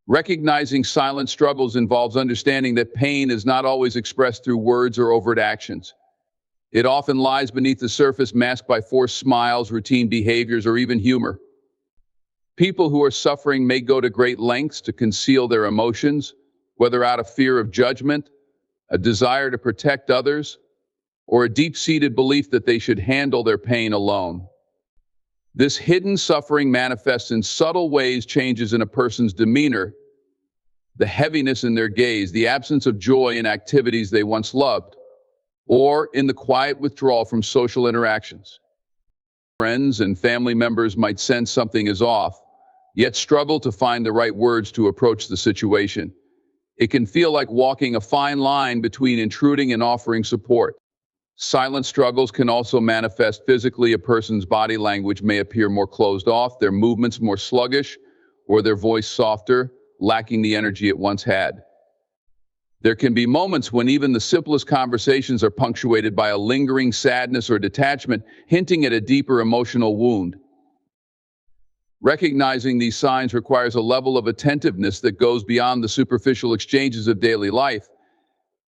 Recognizing silent struggles involves understanding that pain is not always expressed through words or overt actions. It often lies beneath the surface, masked by forced smiles, routine behaviors, or even humor. People who are suffering may go to great lengths to conceal their emotions, whether out of fear of judgment, a desire to protect others, or a deep-seated belief that they should handle their pain alone. This hidden suffering manifests in subtle ways: changes in a person's demeanor, the heaviness in their gaze, the absence of joy in activities they once loved, or in the quiet withdrawal from social interactions. Friends and family members might sense something is off, yet struggle to find the right words to approach the situation. It can feel like walking a fine line between intruding and offering support. Silent struggles can also manifest physically. A person's body language may appear more closed off, their movements more sluggish, or their voice softer, lacking the energy it once had. There can be moments when even the simplest conversations are punctuated by a lingering sadness or detachment, hinting at a deeper emotional wound. Recognizing these signs requires a level of attentiveness that goes beyond the superficial exchanges of daily life.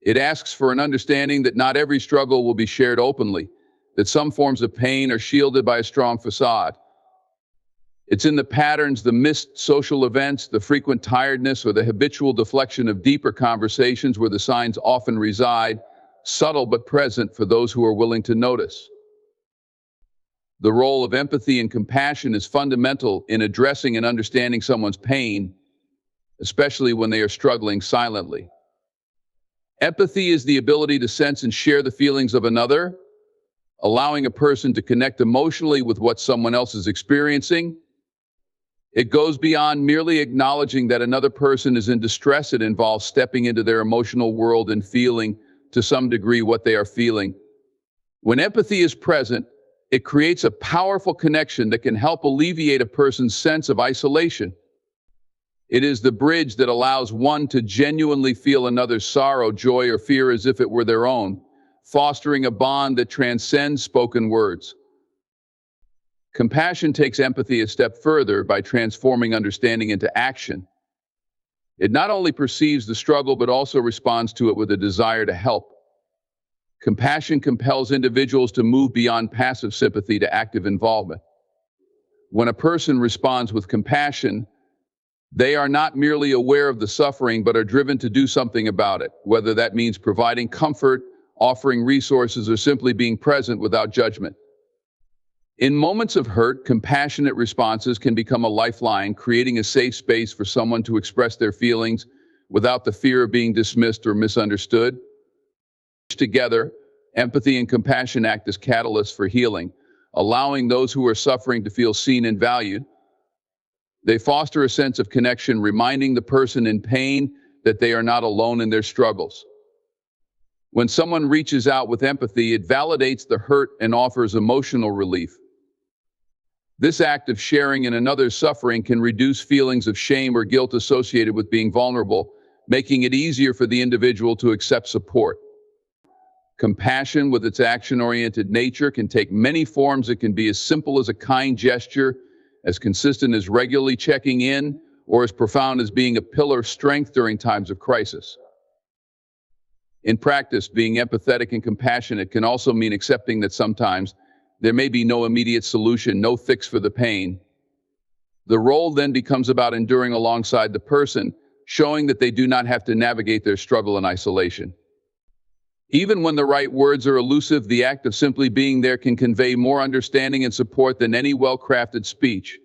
It asks for an understanding that not every struggle will be shared openly, that some forms of pain are shielded by a strong facade. It's in the patterns, the missed social events, the frequent tiredness, or the habitual deflection of deeper conversations where the signs often reside, subtle but present for those who are willing to notice. The role of empathy and compassion is fundamental in addressing and understanding someone's pain, especially when they are struggling silently. Empathy is the ability to sense and share the feelings of another, allowing a person to connect emotionally with what someone else is experiencing. It goes beyond merely acknowledging that another person is in distress. It involves stepping into their emotional world and feeling, to some degree, what they are feeling. When empathy is present, it creates a powerful connection that can help alleviate a person's sense of isolation. It is the bridge that allows one to genuinely feel another's sorrow, joy, or fear as if it were their own, fostering a bond that transcends spoken words. Compassion takes empathy a step further by transforming understanding into action. It not only perceives the struggle but also responds to it with a desire to help. Compassion compels individuals to move beyond passive sympathy to active involvement. When a person responds with compassion, they are not merely aware of the suffering but are driven to do something about it, whether that means providing comfort, offering resources, or simply being present without judgment. In moments of hurt, compassionate responses can become a lifeline, creating a safe space for someone to express their feelings without the fear of being dismissed or misunderstood. Together, empathy and compassion act as catalysts for healing, allowing those who are suffering to feel seen and valued. They foster a sense of connection, reminding the person in pain that they are not alone in their struggles. When someone reaches out with empathy, it validates the hurt and offers emotional relief. This act of sharing in another's suffering can reduce feelings of shame or guilt associated with being vulnerable, making it easier for the individual to accept support. Compassion, with its action-oriented nature, can take many forms. It can be as simple as a kind gesture, as consistent as regularly checking in, or as profound as being a pillar of strength during times of crisis. In practice, being empathetic and compassionate can also mean accepting that sometimes there may be no immediate solution, no fix for the pain. The role then becomes about enduring alongside the person, showing that they do not have to navigate their struggle in isolation. Even when the right words are elusive, the act of simply being there can convey more understanding and support than any well-crafted speech.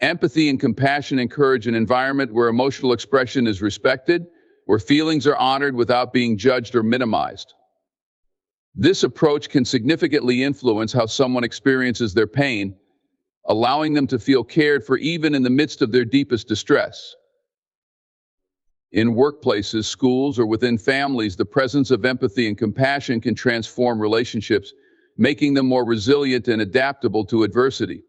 Empathy and compassion encourage an environment where emotional expression is respected, where feelings are honored without being judged or minimized. This approach can significantly influence how someone experiences their pain, allowing them to feel cared for even in the midst of their deepest distress. In workplaces, schools, or within families, the presence of empathy and compassion can transform relationships, making them more resilient and adaptable to adversity.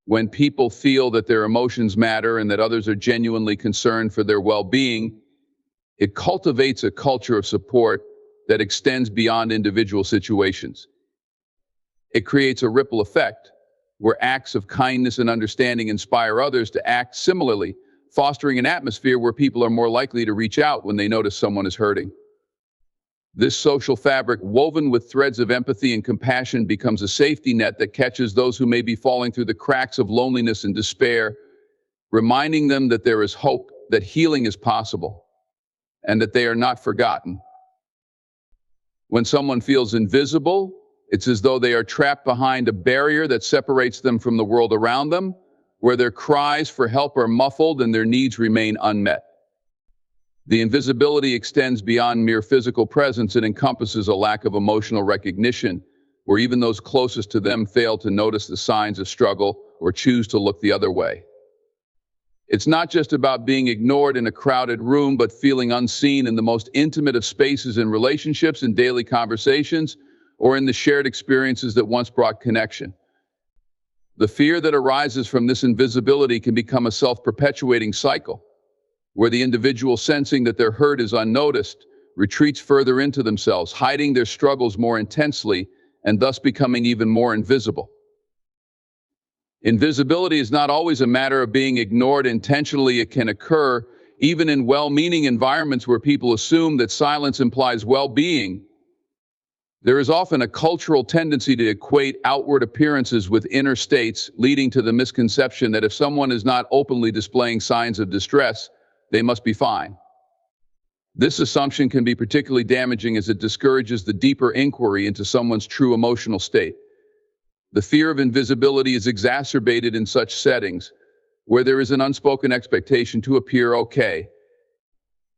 When people feel that their emotions matter and that others are genuinely concerned for their well-being, it cultivates a culture of support that extends beyond individual situations. It creates a ripple effect, where acts of kindness and understanding inspire others to act similarly, fostering an atmosphere where people are more likely to reach out when they notice someone is hurting. This social fabric, woven with threads of empathy and compassion, becomes a safety net that catches those who may be falling through the cracks of loneliness and despair, reminding them that there is hope, that healing is possible, and that they are not forgotten. When someone feels invisible, it's as though they are trapped behind a barrier that separates them from the world around them, where their cries for help are muffled and their needs remain unmet. The invisibility extends beyond mere physical presence. It encompasses a lack of emotional recognition, where even those closest to them fail to notice the signs of struggle or choose to look the other way. It's not just about being ignored in a crowded room, but feeling unseen in the most intimate of spaces, in relationships, in daily conversations, or in the shared experiences that once brought connection. The fear that arises from this invisibility can become a self-perpetuating cycle, where the individual, sensing that their hurt is unnoticed, retreats further into themselves, hiding their struggles more intensely and thus becoming even more invisible. Invisibility is not always a matter of being ignored intentionally. It can occur even in well-meaning environments where people assume that silence implies well-being. There is often a cultural tendency to equate outward appearances with inner states, leading to the misconception that if someone is not openly displaying signs of distress, they must be fine. This assumption can be particularly damaging as it discourages the deeper inquiry into someone's true emotional state. The fear of invisibility is exacerbated in such settings, where there is an unspoken expectation to appear okay,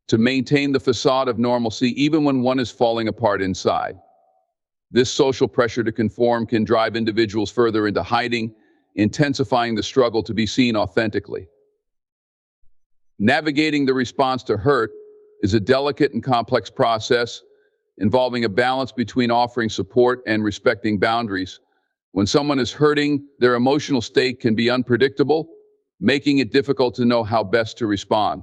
to maintain the facade of normalcy even when one is falling apart inside. This social pressure to conform can drive individuals further into hiding, intensifying the struggle to be seen authentically. Navigating the response to hurt is a delicate and complex process involving a balance between offering support and respecting boundaries. When someone is hurting, their emotional state can be unpredictable, making it difficult to know how best to respond.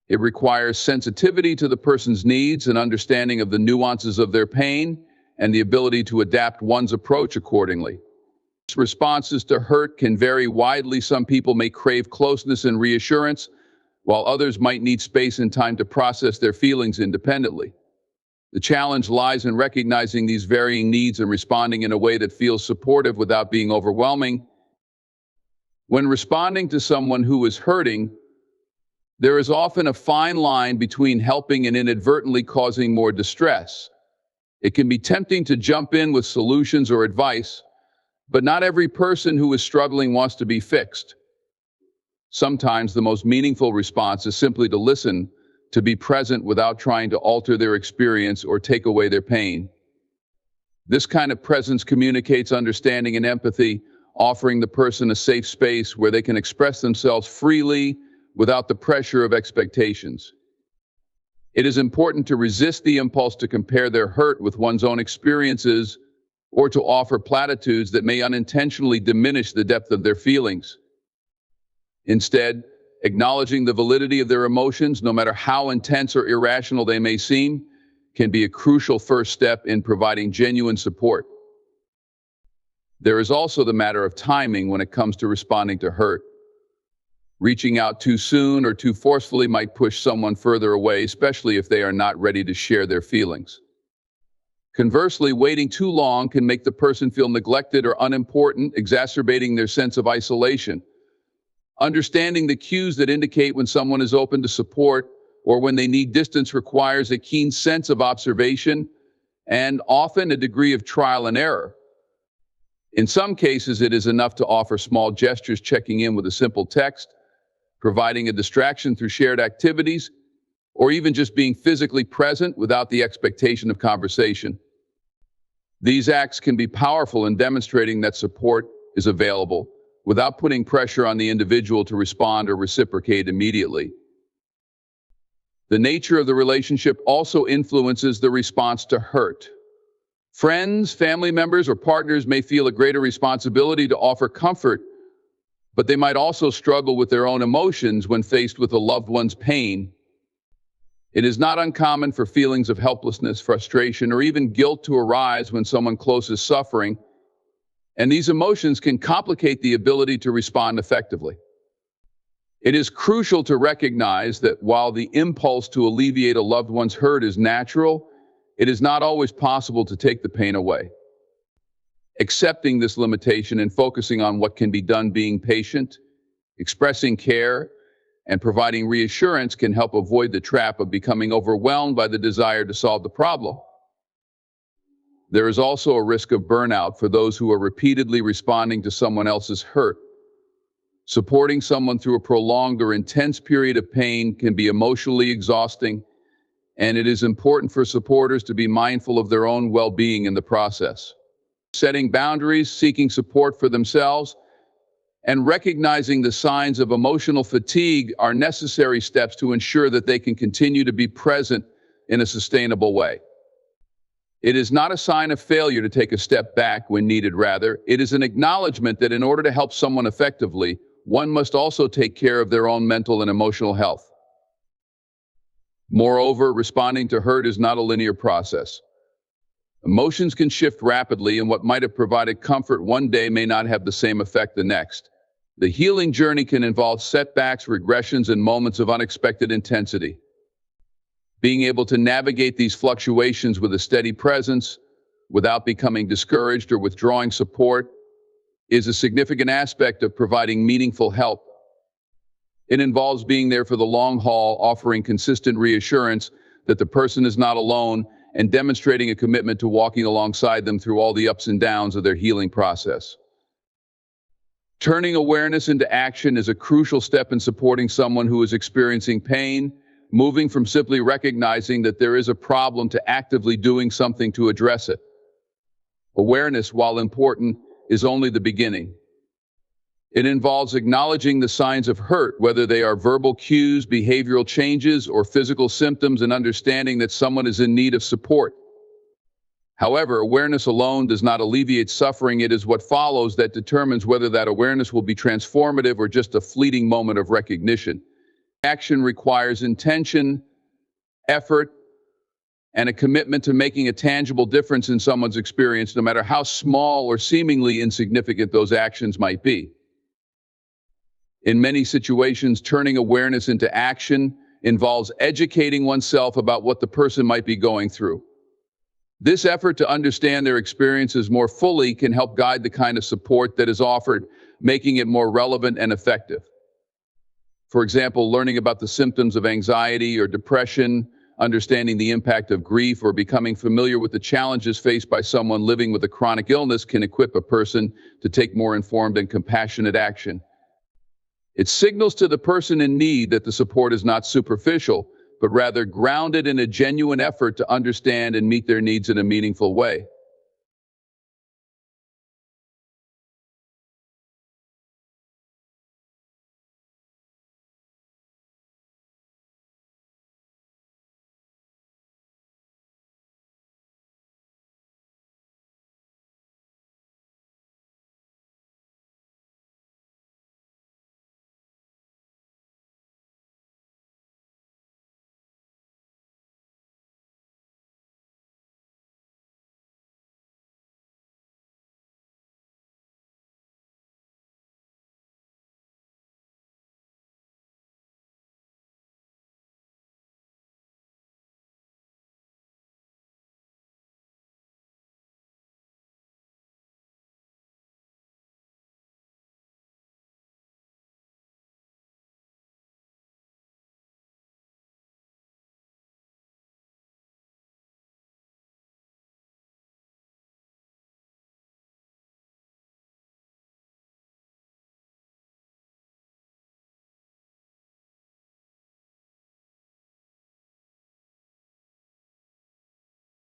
It requires sensitivity to the person's needs, and understanding of the nuances of their pain, and the ability to adapt one's approach accordingly. Responses to hurt can vary widely. Some people may crave closeness and reassurance, while others might need space and time to process their feelings independently. The challenge lies in recognizing these varying needs and responding in a way that feels supportive without being overwhelming. When responding to someone who is hurting, there is often a fine line between helping and inadvertently causing more distress. It can be tempting to jump in with solutions or advice, but not every person who is struggling wants to be fixed. Sometimes the most meaningful response is simply to listen, to be present without trying to alter their experience or take away their pain. This kind of presence communicates understanding and empathy, offering the person a safe space where they can express themselves freely without the pressure of expectations. It is important to resist the impulse to compare their hurt with one's own experiences or to offer platitudes that may unintentionally diminish the depth of their feelings. Instead, acknowledging the validity of their emotions, no matter how intense or irrational they may seem, can be a crucial first step in providing genuine support. There is also the matter of timing when it comes to responding to hurt. Reaching out too soon or too forcefully might push someone further away, especially if they are not ready to share their feelings. Conversely, waiting too long can make the person feel neglected or unimportant, exacerbating their sense of isolation. Understanding the cues that indicate when someone is open to support or when they need distance requires a keen sense of observation and often a degree of trial and error. In some cases, it is enough to offer small gestures, checking in with a simple text, providing a distraction through shared activities, or even just being physically present without the expectation of conversation. These acts can be powerful in demonstrating that support is available without putting pressure on the individual to respond or reciprocate immediately. The nature of the relationship also influences the response to hurt. Friends, family members, or partners may feel a greater responsibility to offer comfort, but they might also struggle with their own emotions when faced with a loved one's pain. It is not uncommon for feelings of helplessness, frustration, or even guilt to arise when someone close is suffering, and these emotions can complicate the ability to respond effectively. It is crucial to recognize that while the impulse to alleviate a loved one's hurt is natural, it is not always possible to take the pain away. Accepting this limitation and focusing on what can be done, being patient, expressing care, and providing reassurance can help avoid the trap of becoming overwhelmed by the desire to solve the problem. There is also a risk of burnout for those who are repeatedly responding to someone else's hurt. Supporting someone through a prolonged or intense period of pain can be emotionally exhausting, and it is important for supporters to be mindful of their own well-being in the process. Setting boundaries, seeking support for themselves, and recognizing the signs of emotional fatigue are necessary steps to ensure that they can continue to be present in a sustainable way. It is not a sign of failure to take a step back when needed. Rather, it is an acknowledgement that in order to help someone effectively, one must also take care of their own mental and emotional health. Moreover, responding to hurt is not a linear process. Emotions can shift rapidly, and what might have provided comfort one day may not have the same effect the next. The healing journey can involve setbacks, regressions, and moments of unexpected intensity. Being able to navigate these fluctuations with a steady presence, without becoming discouraged or withdrawing support, is a significant aspect of providing meaningful help. It involves being there for the long haul, offering consistent reassurance that the person is not alone, and demonstrating a commitment to walking alongside them through all the ups and downs of their healing process. Turning awareness into action is a crucial step in supporting someone who is experiencing pain, moving from simply recognizing that there is a problem to actively doing something to address it. Awareness, while important, is only the beginning. It involves acknowledging the signs of hurt, whether they are verbal cues, behavioral changes, or physical symptoms, and understanding that someone is in need of support. However, awareness alone does not alleviate suffering. It is what follows that determines whether that awareness will be transformative or just a fleeting moment of recognition. Action requires intention, effort, and a commitment to making a tangible difference in someone's experience, no matter how small or seemingly insignificant those actions might be. In many situations, turning awareness into action involves educating oneself about what the person might be going through. This effort to understand their experiences more fully can help guide the kind of support that is offered, making it more relevant and effective. For example, learning about the symptoms of anxiety or depression, understanding the impact of grief, or becoming familiar with the challenges faced by someone living with a chronic illness can equip a person to take more informed and compassionate action. It signals to the person in need that the support is not superficial, but rather grounded in a genuine effort to understand and meet their needs in a meaningful way.